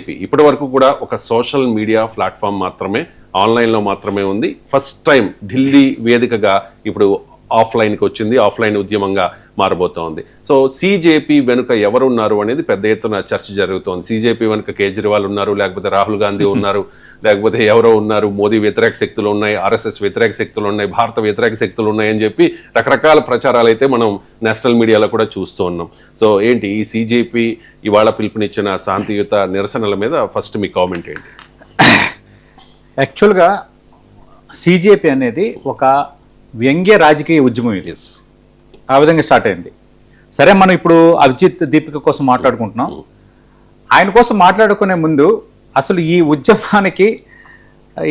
సిజేపీ ఇప్పటి వరకు కూడా ఒక సోషల్ మీడియా ప్లాట్ఫామ్ మాత్రమే, ఆన్లైన్లో మాత్రమే ఉంది. ఫస్ట్ టైం ఢిల్లీ వేదికగా ఇప్పుడు ఆఫ్లైన్కి వచ్చింది, ఆఫ్లైన్ ఉద్యమంగా మారబోతోంది. సో సిజేపీ వెనుక ఎవరున్నారు అనేది పెద్ద ఎత్తున చర్చ జరుగుతోంది. సిజేపీ వెనుక కేజ్రీవాల్ ఉన్నారు, లేకపోతే రాహుల్ గాంధీ ఉన్నారు, లేకపోతే ఎవరో ఉన్నారు, మోదీ వ్యతిరేక శక్తులు ఉన్నాయి, ఆర్ఎస్ఎస్ వ్యతిరేక శక్తులు ఉన్నాయి, భారత వ్యతిరేక శక్తులు ఉన్నాయి అని చెప్పి రకరకాల ప్రచారాలు అయితే మనం నేషనల్ మీడియాలో కూడా చూస్తూ ఉన్నాం. సో ఏంటి ఈ సిజేపీ ఇవాళ పిలుపునిచ్చిన శాంతియుత నిరసనల మీద ఫస్ట్ మీ కామెంట్ ఏంటి? యాక్చువల్గా సిజేపీ అనేది ఒక వ్యంగ్య రాజకీయ ఉద్యమం ఇది. ఆ విధంగా స్టార్ట్ అయింది. సరే, మనం ఇప్పుడు అభిజిత్ దీపిక కోసం మాట్లాడుకుంటున్నాం. ఆయన కోసం మాట్లాడుకునే ముందు అసలు ఈ ఉద్యమానికి,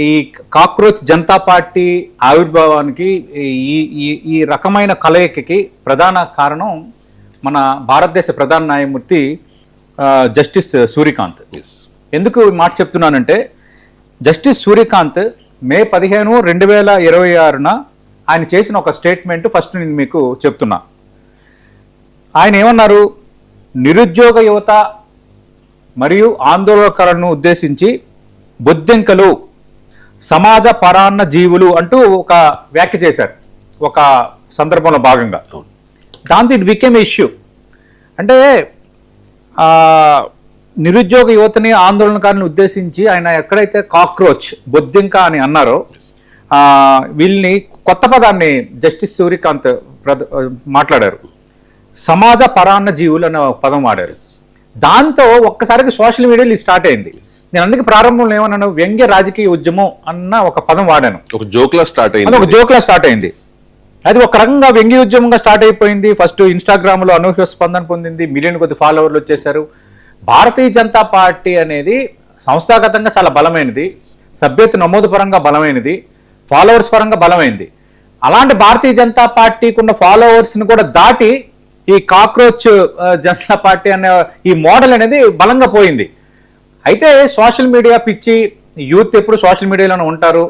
ఈ కాక్రోచ్ జనతా పార్టీ ఆవిర్భావానికి, ఈ రకమైన కలయికకి ప్రధాన కారణం మన భారతదేశ ప్రధాన న్యాయమూర్తి జస్టిస్ సూర్యకాంత్. ఎందుకు ఈ మాట చెప్తున్నానంటే, జస్టిస్ సూర్యకాంత్ మే 15, 2026 ఆయన చేసిన ఒక స్టేట్మెంట్ ఫస్ట్ నేను మీకు చెప్తున్నా. ఆయన ఏమన్నారు? నిరుద్యోగ యువత మరియు ఆందోళనకారులను ఉద్దేశించి బొద్దింకలు సమాజ పరాన్న జీవులు అంటూ ఒక వ్యాఖ్య చేశారు ఒక సందర్భంలో భాగంగా. దాంతో ఇట్ బికేమ్ ఇష్యూ. అంటే నిరుద్యోగ యువతని ఆందోళనకారులను ఉద్దేశించి ఆయన ఎక్కడైతే కాక్రోచ్ బొద్దింక అని అన్నారో, వీళ్ళని కొత్త పదాన్ని జస్టిస్ సూర్యకాంత్ మాట్లాడారు. సమాజ పరాన్న జీవులు అనే పదం వాడారు. దాంతో ఒక్కసారికి సోషల్ మీడియాలో స్టార్ట్ అయింది. నేను అందుకే ప్రారంభంలో ఏమన్నాను, వ్యంగ్య రాజకీయ ఉద్యమం అన్న ఒక పదం వాడాను. ఒక జోక్లా స్టార్ట్ అయింది. అది ఒక రకంగా వ్యంగ్య ఉద్యమంగా స్టార్ట్ అయిపోయింది. ఫస్ట్ ఇన్స్టాగ్రామ్ లో అనూహ్య స్పందన పొందింది, మిలియన్ కొద్ది ఫాలోవర్లు వచ్చేసారు. భారతీయ జనతా పార్టీ అనేది సంస్థాగతంగా చాలా బలమైనది, సభ్యత నమోదు పరంగా బలమైనది, ఫాలోవర్స్ పరంగా బలమైంది. అలాంటి భారతీయ జనతా పార్టీకి ఉన్న ఫాలోవర్స్ని కూడా దాటి ఈ కాక్రోచ్ జనతా పార్టీ అనే ఈ మోడల్ అనేది బలంగా పోయింది. అయితే సోషల్ మీడియా పిచ్చి, యూత్ ఎప్పుడు సోషల్ మీడియాలోనే ఉంటారు.